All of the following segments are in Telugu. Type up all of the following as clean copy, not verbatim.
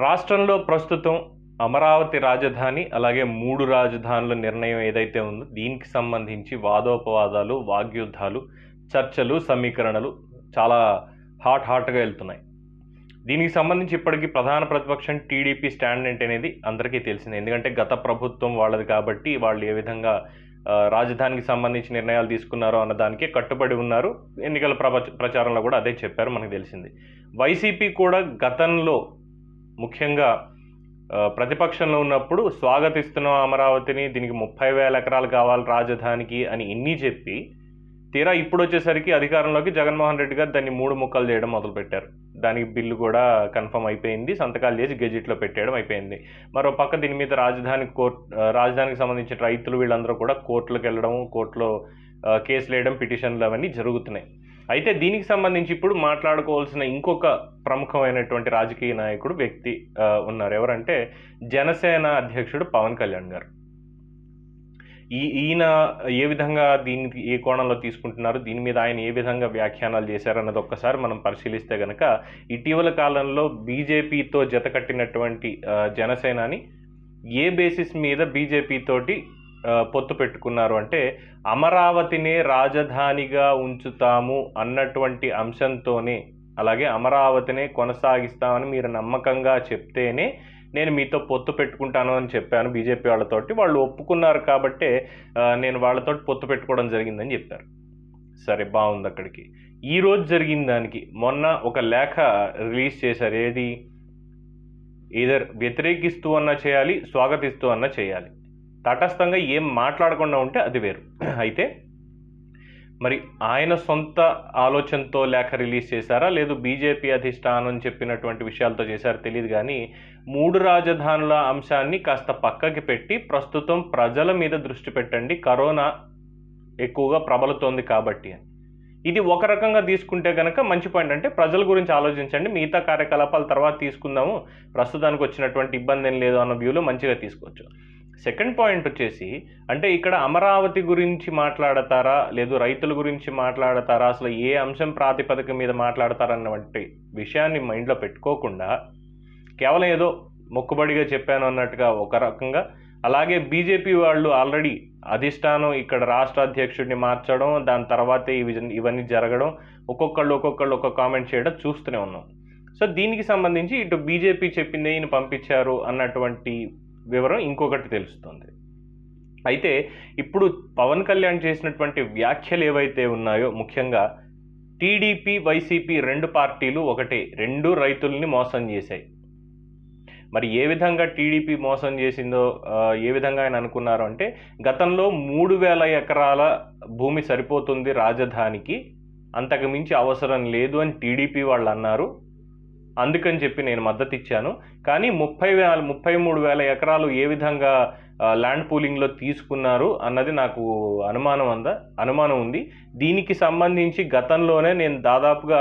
రాష్ట్రంలో ప్రస్తుతం అమరావతి రాజధాని అలాగే 3 రాజధానుల నిర్ణయం ఏదైతే ఉందో దీనికి సంబంధించి వాదోపవాదాలు, వాగ్యుద్ధాలు, చర్చలు, సమీకరణలు చాలా హాట్‌గా వెళ్తున్నాయి. దీనికి సంబంధించి ఇప్పటికి ప్రధాన ప్రతిపక్షం టీడీపీ స్టాండ్ ఏంటనేది అందరికీ తెలిసిందే. ఎందుకంటే గత ప్రభుత్వం వాళ్ళది కాబట్టి వాళ్ళు ఏ విధంగా రాజధానికి సంబంధించి నిర్ణయాలు తీసుకున్నారో అన్న దానికే కట్టుబడి ఉన్నారు. ఎన్నికల ప్రచారంలో కూడా అదే చెప్పారు, మనకు తెలిసింది. వైసీపీ కూడా గతంలో ముఖ్యంగా ప్రతిపక్షంలో ఉన్నప్పుడు స్వాగతిస్తున్నాం అమరావతిని, దీనికి 30,000 ఎకరాలు కావాలి రాజధానికి అని ఇన్ని చెప్పి తీరా ఇప్పుడు వచ్చేసరికి అధికారంలోకి జగన్మోహన్ రెడ్డి గారు దాన్ని 3 ముక్కలు చేయడం మొదలుపెట్టారు. దానికి బిల్లు కూడా కన్ఫర్మ్ అయిపోయింది, సంతకాలు చేసి గెజిట్లో పెట్టేయడం అయిపోయింది. మరో పక్క దీని మీద రాజధానికి సంబంధించిన రైతులు వీళ్ళందరూ కూడా కోర్టులకు వెళ్ళడం, కోర్టులో కేసులు వేయడం, పిటిషన్లు అవన్నీ జరుగుతున్నాయి. అయితే దీనికి సంబంధించి ఇప్పుడు మాట్లాడుకోవాల్సిన ఇంకొక ప్రముఖమైనటువంటి రాజకీయ నాయకుడు వ్యక్తి ఉన్నారు. ఎవరంటే జనసేన అధ్యక్షుడు పవన్ కళ్యాణ్ గారు. ఈయన ఏ విధంగా దీనికి ఏ కోణంలో తీసుకుంటున్నారు, దీని మీద ఆయన ఏ విధంగా వ్యాఖ్యానాలు చేశారన్నది ఒక్కసారి మనం పరిశీలిస్తే కనుక ఇటీవల కాలంలో బీజేపీతో జతకట్టినటువంటి జనసేనాని ఏ బేసిస్ మీద బీజేపీ తోటి పొత్తు పెట్టుకున్నారు అంటే అమరావతినే రాజధానిగా ఉంచుతాము అన్నటువంటి అంశంతోనే, అలాగే అమరావతినే కొనసాగిస్తామని మీరు నమ్మకంగా చెప్తేనే నేను మీతో పొత్తు పెట్టుకుంటాను అని చెప్పాను బీజేపీ వాళ్ళతోటి. వాళ్ళు ఒప్పుకున్నారు కాబట్టే నేను వాళ్ళతోటి పొత్తు పెట్టుకోవడం జరిగిందని చెప్పారు. సరే, బాగుంది. అక్కడికి ఈరోజు జరిగిన దానికి మొన్న ఒక లేఖ రిలీజ్ చేశారు. ఏది ఈధర్ వ్యతిరేకిస్తూ అన్నా చేయాలి, స్వాగతిస్తూ అన్నా చేయాలి. తటస్థంగా ఏం మాట్లాడకుండా ఉంటే అది వేరు. అయితే మరి ఆయన సొంత ఆలోచనతో లేఖ రిలీజ్ చేశారా, లేదు బీజేపీ అధిష్టానం చెప్పినటువంటి విషయాలతో చేశారో తెలియదు. కానీ 3 రాజధానుల అంశాన్ని కాస్త పక్కకి పెట్టి ప్రస్తుతం ప్రజల మీద దృష్టి పెట్టండి, కరోనా ఎక్కువగా ప్రబలుతోంది కాబట్టి అని. ఇది ఒక రకంగా తీసుకుంటే కనుక మంచి పాయింట్. అంటే ప్రజల గురించి ఆలోచించండి, మిగతా కార్యకలాపాల తర్వాత తీసుకుందాము, ప్రస్తుతానికి వచ్చినటువంటి ఇబ్బంది ఏం లేదు అన్న వ్యూలో మంచిగా తీసుకోవచ్చు. సెకండ్ పాయింట్ వచ్చేసి, అంటే ఇక్కడ అమరావతి గురించి మాట్లాడతారా, లేదు రైతుల గురించి మాట్లాడతారా, అసలు ఏ అంశం ప్రాతిపదిక మీద మాట్లాడతారన్నటువంటి విషయాన్ని మైండ్లో పెట్టుకోకుండా కేవలం ఏదో మొక్కుబడిగా చెప్పాను అన్నట్టుగా ఒక రకంగా, అలాగే బీజేపీ వాళ్ళు ఆల్రెడీ అధిష్టానం ఇక్కడ రాష్ట్ర అధ్యక్షుడిని మార్చడం, దాని తర్వాతే ఇవన్నీ జరగడం, ఒక్కొక్కళ్ళు ఒక్కొక్క కామెంట్ చేయడం చూస్తూనే ఉన్నాం. సో దీనికి సంబంధించి ఇటు బీజేపీ చెప్పిందే ఈయన పంపించారు అన్నటువంటి వివరం ఇంకొకటి తెలుస్తుంది. అయితే ఇప్పుడు పవన్ కళ్యాణ్ చేసినటువంటి వ్యాఖ్యలు ఏవైతే ఉన్నాయో, ముఖ్యంగా టీడీపీ వైసీపీ 2 పార్టీలు ఒకటే, 2 రైతుల్ని మోసం చేశాయి. మరి ఏ విధంగా టీడీపీ మోసం చేసిందో, ఏ విధంగా ఆయన అనుకున్నారు అంటే గతంలో 3,000 ఎకరాల భూమి సరిపోతుంది రాజధానికి, అంతకు మించి అవసరం లేదు అని టీడీపీ వాళ్ళు అన్నారు. అందుకని చెప్పి నేను మద్దతు ఇచ్చాను. కానీ 33,000 ఎకరాలు ఏ విధంగా ల్యాండ్ పూలింగ్లో తీసుకున్నారు అన్నది నాకు అనుమానం ఉంది. దీనికి సంబంధించి గతంలోనే నేను దాదాపుగా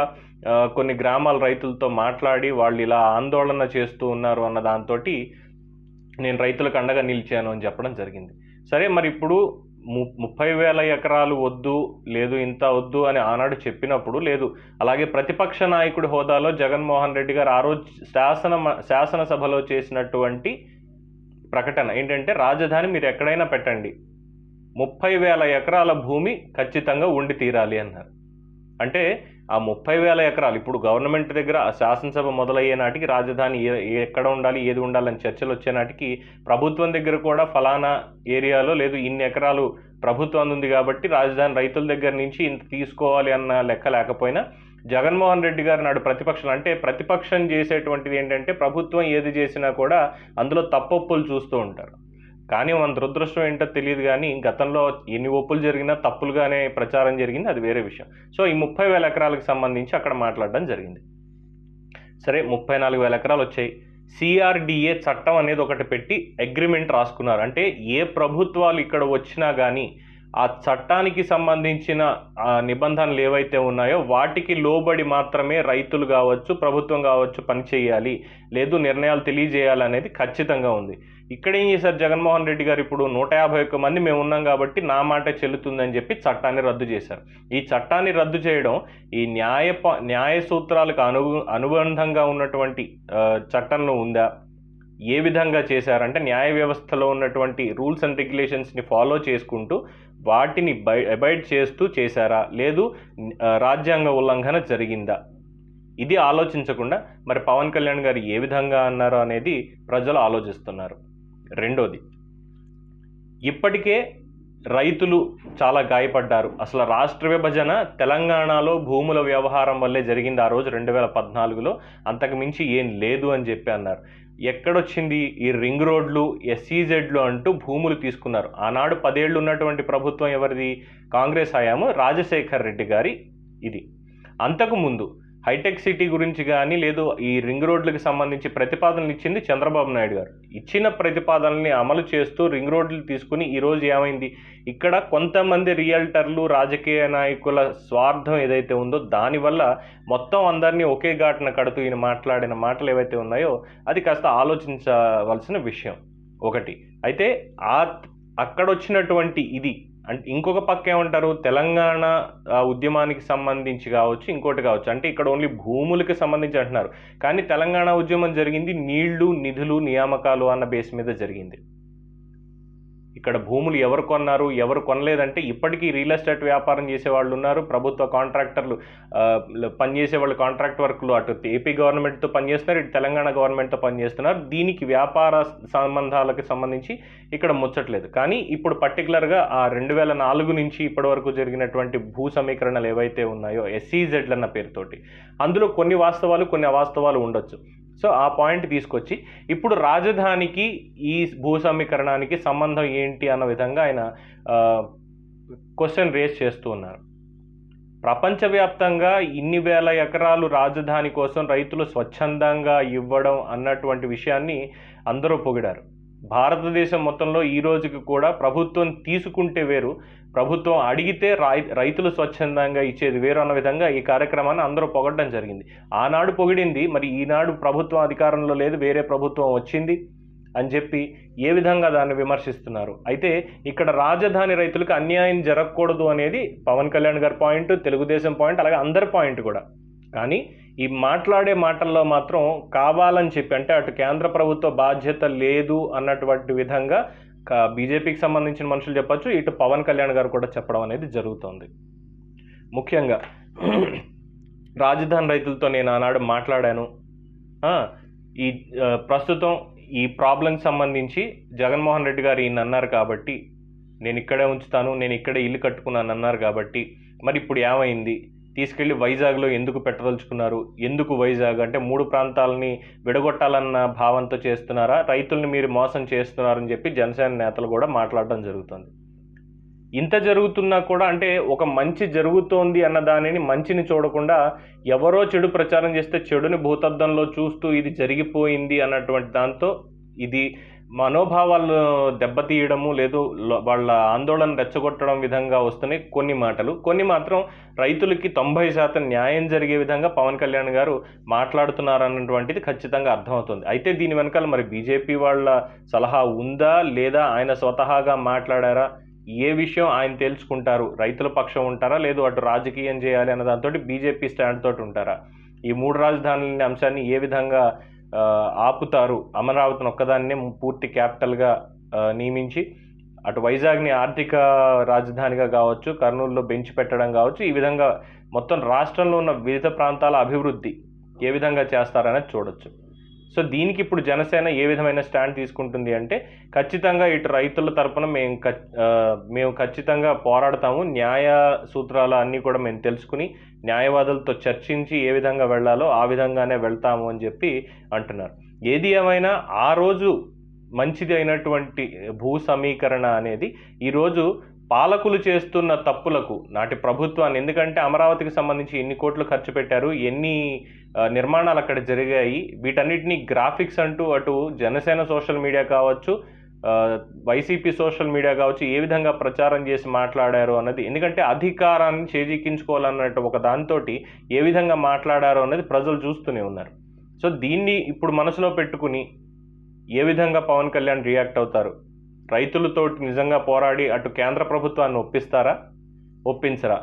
కొన్ని గ్రామాల రైతులతో మాట్లాడి వాళ్ళు ఇలా ఆందోళన చేస్తూ ఉన్నారు అన్న దాంతో నేను రైతులకు అండగా నిలిచాను అని చెప్పడం జరిగింది. సరే, మరి ఇప్పుడు 30,000 ఎకరాలు వద్దు, లేదు ఇంత వద్దు అని ఆనాడు చెప్పినప్పుడు, లేదు అలాగే ప్రతిపక్ష నాయకుడి హోదాలో జగన్మోహన్ రెడ్డి గారు ఆ రోజు శాసనసభలో చేసినటువంటి ప్రకటన ఏంటంటే రాజధాని మీరు ఎక్కడైనా పెట్టండి, 30,000 ఎకరాల భూమి ఖచ్చితంగా ఉండి తీరాలి అన్నారు. అంటే ఆ 30,000 ఎకరాలు ఇప్పుడు గవర్నమెంట్ దగ్గర శాసనసభ మొదలయ్యే నాటికి రాజధాని ఎక్కడ ఉండాలి, ఏది ఉండాలని చర్చలు వచ్చే నాటికి ప్రభుత్వం దగ్గర కూడా ఫలానా ఏరియాలో లేదు ఇన్ని ఎకరాలు ప్రభుత్వం ఉంది కాబట్టి రాజధాని రైతుల దగ్గర నుంచి ఇంత తీసుకోవాలి అన్న లెక్క లేకపోయినా జగన్మోహన్ రెడ్డి గారు నాడు ప్రతిపక్షం చేసేటువంటిది ఏంటంటే ప్రభుత్వం ఏది చేసినా కూడా అందులో తప్పొప్పులు చూస్తూ ఉంటారు. కానీ మన దురదృష్టం ఏంటో తెలియదు, కానీ గతంలో ఎన్ని ఒప్పులు జరిగినా తప్పులుగానే ప్రచారం జరిగింది, అది వేరే విషయం. సో ఈ 30,000 ఎకరాలకు సంబంధించి అక్కడ మాట్లాడడం జరిగింది. సరే, 34,000 ఎకరాలు వచ్చాయి. సిఆర్డిఏ చట్టం అనేది ఒకటి పెట్టి అగ్రిమెంట్ రాసుకున్నారు. అంటే ఏ ప్రభుత్వాలు ఇక్కడ వచ్చినా కానీ ఆ చట్టానికి సంబంధించిన నిబంధనలు ఏవైతే ఉన్నాయో వాటికి లోబడి మాత్రమే రైతులు కావచ్చు, ప్రభుత్వం కావచ్చు పని చేయాలి, లేదు నిర్ణయాలు తెలియజేయాలి అనేది ఖచ్చితంగా ఉంది. ఇక్కడ ఏం చేశారు జగన్మోహన్ రెడ్డి గారు, ఇప్పుడు 151 మంది మేము ఉన్నాం కాబట్టి నా మాట చెల్లుతుందని చెప్పి చట్టాన్ని రద్దు చేశారు. ఈ చట్టాన్ని రద్దు చేయడం ఈ న్యాయ సూత్రాలకు అనుబంధంగా ఉన్నటువంటి చట్టంలో ఉందా? ఏ విధంగా చేశారంటే న్యాయ వ్యవస్థలో ఉన్నటువంటి రూల్స్ అండ్ రెగ్యులేషన్స్ని ఫాలో చేసుకుంటూ వాటిని అబైడ్ చేస్తూ చేశారా, లేదు రాజ్యాంగ ఉల్లంఘన జరిగిందా? ఇది ఆలోచించకుండా మరి పవన్ కళ్యాణ్ గారు ఏ విధంగా అన్నారో అనేది ప్రజలు ఆలోచిస్తున్నారు. రెండోది, ఇప్పటికే రైతులు చాలా గాయపడ్డారు. అసలు రాష్ట్ర విభజన తెలంగాణలో భూముల వ్యవహారం వల్లే జరిగింది ఆ రోజు 2014లో, అంతకు మించి ఏం లేదు అని చెప్పి అన్నారు. ఎక్కడొచ్చింది ఈ రింగ్ రోడ్లు, ఎస్ఈజెడ్లు అంటూ భూములు తీసుకున్నారు. ఆనాడు 10 ఏళ్ళు ఉన్నటువంటి ప్రభుత్వం ఎవరిది? కాంగ్రెస్ హయాము, రాజశేఖర్ రెడ్డి గారి. ఇది అంతకుముందు హైటెక్ సిటీ గురించి కానీ లేదు ఈ రింగ్ రోడ్లకు సంబంధించి ప్రతిపాదనలు ఇచ్చింది చంద్రబాబు నాయుడు గారు. ఇచ్చిన ప్రతిపాదనల్ని అమలు చేస్తూ రింగ్ రోడ్లు తీసుకుని ఈరోజు ఏమైంది, ఇక్కడ కొంతమంది రియల్టర్లు, రాజకీయ నాయకుల స్వార్థం ఏదైతే ఉందో దానివల్ల మొత్తం అందరినీ ఒకే ఘాటున కడుతూ ఈయన మాట్లాడిన మాటలు ఏవైతే ఉన్నాయో అది కాస్త ఆలోచించవలసిన విషయం ఒకటి. అయితే అక్కడ వచ్చినటువంటి ఇది అంటే ఇంకొక పక్క ఏమంటారు, తెలంగాణ ఉద్యమానికి సంబంధించి కావచ్చు, ఇంకోటి కావచ్చు, అంటే ఇక్కడ ఓన్లీ భూములకి సంబంధించి అంటున్నారు. కానీ తెలంగాణ ఉద్యమం జరిగింది నీళ్లు, నిధులు, నియామకాలు అన్న బేస్ మీద జరిగింది. ఇక్కడ భూములు ఎవరు కొన్నారు, ఎవరు కొనలేదంటే ఇప్పటికీ రియల్ ఎస్టేట్ వ్యాపారం చేసేవాళ్ళు ఉన్నారు, ప్రభుత్వ కాంట్రాక్టర్లు పనిచేసే వాళ్ళు కాంట్రాక్ట్ వర్క్లు అటు ఏపీ గవర్నమెంట్తో పనిచేస్తున్నారు, ఇటు తెలంగాణ గవర్నమెంట్తో పనిచేస్తున్నారు. దీనికి వ్యాపార సంబంధాలకు సంబంధించి ఇక్కడ ముచ్చట్లేదు. కానీ ఇప్పుడు పర్టికులర్గా ఆ 2004 నుంచి ఇప్పటి వరకు జరిగినటువంటి భూ సమీకరణలు ఏవైతే ఉన్నాయో ఎస్ఈజెడ్లు అన్న పేరుతోటి, అందులో కొన్ని వాస్తవాలు కొన్ని అవాస్తవాలు ఉండొచ్చు. సో ఆ పాయింట్ తీసుకొచ్చి ఇప్పుడు రాజధానికి ఈ భూ సమీకరణానికి సంబంధం ఏంటి అన్న విధంగా ఆయన క్వశ్చన్ రేస్ చేస్తూ ఉన్నారు. ప్రపంచవ్యాప్తంగా ఇన్ని వేల ఎకరాలు రాజధాని కోసం రైతులు స్వచ్ఛందంగా ఇవ్వడం అన్నటువంటి విషయాన్ని అందరూ పొగిడారు. భారతదేశం మొత్తంలో ఈ రోజుకి కూడా ప్రభుత్వం తీసుకుంటే వేరు, ప్రభుత్వం అడిగితే రైతులు స్వచ్ఛందంగా ఇచ్చేది వేరు అన్న విధంగా ఈ కార్యక్రమాన్ని అందరూ పొగడడం జరిగింది. ఆనాడు పొగిడింది, మరి ఈనాడు ప్రభుత్వం అధికారంలో లేదు, వేరే ప్రభుత్వం వచ్చింది అని చెప్పి ఏ విధంగా దాన్ని విమర్శిస్తున్నారు. అయితే ఇక్కడ రాజధాని రైతులకు అన్యాయం జరగకూడదు అనేది పవన్ కళ్యాణ్ గారి పాయింట్, తెలుగుదేశం పాయింట్, అలాగే అందరి పాయింట్ కూడా. కానీ ఈ మాట్లాడే మాటల్లో మాత్రం కావాలని చెప్పి, అంటే అటు కేంద్ర ప్రభుత్వ బాధ్యత లేదు అన్నటువంటి విధంగా బీజేపీకి సంబంధించిన మనుషులు చెప్పచ్చు, ఇటు పవన్ కళ్యాణ్ గారు కూడా చెప్పడం అనేది జరుగుతోంది. ముఖ్యంగా రాజధాని రైతులతో నేను ఆనాడు మాట్లాడాను, ఈ ప్రస్తుతం ఈ ప్రాబ్లంకి సంబంధించి జగన్మోహన్ రెడ్డి గారు ఈయన అన్నారు కాబట్టి నేను ఇక్కడే ఉంచుతాను, నేను ఇక్కడే ఇల్లు కట్టుకున్నాను అన్నారు కాబట్టి మరి ఇప్పుడు ఏమైంది, తీసుకెళ్లి వైజాగ్లో ఎందుకు పెట్టదలుచుకున్నారు, ఎందుకు వైజాగ్ అంటే 3 ప్రాంతాలని విడగొట్టాలన్న భావంతో చేస్తున్నారా, రైతుల్ని మీరు మోసం చేస్తున్నారని చెప్పి జనసేన నేతలు కూడా మాట్లాడడం జరుగుతుంది. ఇంత జరుగుతున్నా కూడా అంటే ఒక మంచి జరుగుతోంది అన్న దానిని, మంచిని చూడకుండా ఎవరో చెడు ప్రచారం చేస్తే చెడుని భూతద్దంలో చూస్తూ ఇది జరిగిపోయింది అన్నటువంటి దాంతో ఇది మనోభావాలను దెబ్బతీయడము, లేదు వాళ్ళ ఆందోళన రెచ్చగొట్టడం విధంగా వస్తున్నాయి కొన్ని మాటలు. కొన్ని మాత్రం రైతులకి 90% న్యాయం జరిగే విధంగా పవన్ కళ్యాణ్ గారు మాట్లాడుతున్నారన్నటువంటిది ఖచ్చితంగా అర్థమవుతుంది. అయితే దీని వెనకాల మరి బీజేపీ వాళ్ళ సలహా ఉందా లేదా, ఆయన స్వతహాగా మాట్లాడారా, ఏ విషయం ఆయన తెలుసుకుంటారు, రైతుల పక్షం ఉంటారా లేదు అటు రాజకీయం చేయాలి అన్న దాంతో బీజేపీ స్టాండ్ తోటి ఉంటారా, ఈ 3 రాజధానుల అంశాన్ని ఏ విధంగా ఆపుతారు, అమరావతిని ఒక్కదాన్నే పూర్తి క్యాపిటల్గా నియమించి అటు వైజాగ్ని ఆర్థిక రాజధానిగా కావచ్చు, కర్నూలులో బెంచ్ పెట్టడం కావచ్చు, ఈ విధంగా మొత్తం రాష్ట్రంలో ఉన్న వివిధ ప్రాంతాల అభివృద్ధి ఏ విధంగా చేస్తారనేది చూడొచ్చు. సో దీనికి ఇప్పుడు జనసేన ఏ విధమైన స్టాండ్ తీసుకుంటుంది అంటే ఖచ్చితంగా ఇటు రైతుల తరపున మేము ఖచ్చితంగా పోరాడతాము, న్యాయ సూత్రాలు అన్నీ కూడా మేము తెలుసుకుని న్యాయవాదులతో చర్చించి ఏ విధంగా వెళ్ళాలో ఆ విధంగానే వెళ్తాము అని చెప్పి అంటున్నారు. ఏది ఏమైనా ఆ రోజు మంచిది అయినటువంటి భూ సమీకరణ అనేది ఈరోజు పాలకులు చేస్తున్న తప్పులకు నాటి ప్రభుత్వాన్ని, ఎందుకంటే అమరావతికి సంబంధించి ఎన్ని కోట్లు ఖర్చు పెట్టారు, ఎన్ని నిర్మాణాలు అక్కడ జరిగాయి, వీటన్నిటిని గ్రాఫిక్స్ అంటూ అటు జనసేన సోషల్ మీడియా కావచ్చు, వైసీపీ సోషల్ మీడియా కావచ్చు ఏ విధంగా ప్రచారం చేసి మాట్లాడారు అన్నది, ఎందుకంటే అధికారాన్ని చేజిక్కించుకోవాలన్నట్టు ఒక దాంతో ఏ విధంగా మాట్లాడారు అన్నది ప్రజలు చూస్తూనే ఉన్నారు. సో దీన్ని ఇప్పుడు మనసులో పెట్టుకుని ఏ విధంగా పవన్ కళ్యాణ్ రియాక్ట్ అవుతారు? రైతులతో నిజంగా పోరాడి అటు కేంద్ర ప్రభుత్వాన్ని ఒప్పిస్తారా, ఒప్పించరా?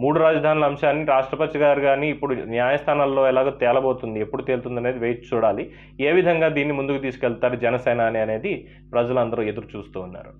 3 రాజధానుల అంశాన్ని రాష్ట్రపతి గారు కానీ ఇప్పుడు న్యాయస్థానాల్లో ఎలాగో తేలబోతుంది, ఎప్పుడు తేలుతుంది అనేది వేచి చూడాలి. ఏ విధంగా దీన్ని ముందుకు తీసుకెళ్తారు జనసేన అనేది ప్రజలందరూ ఎదురు చూస్తూ ఉన్నారు.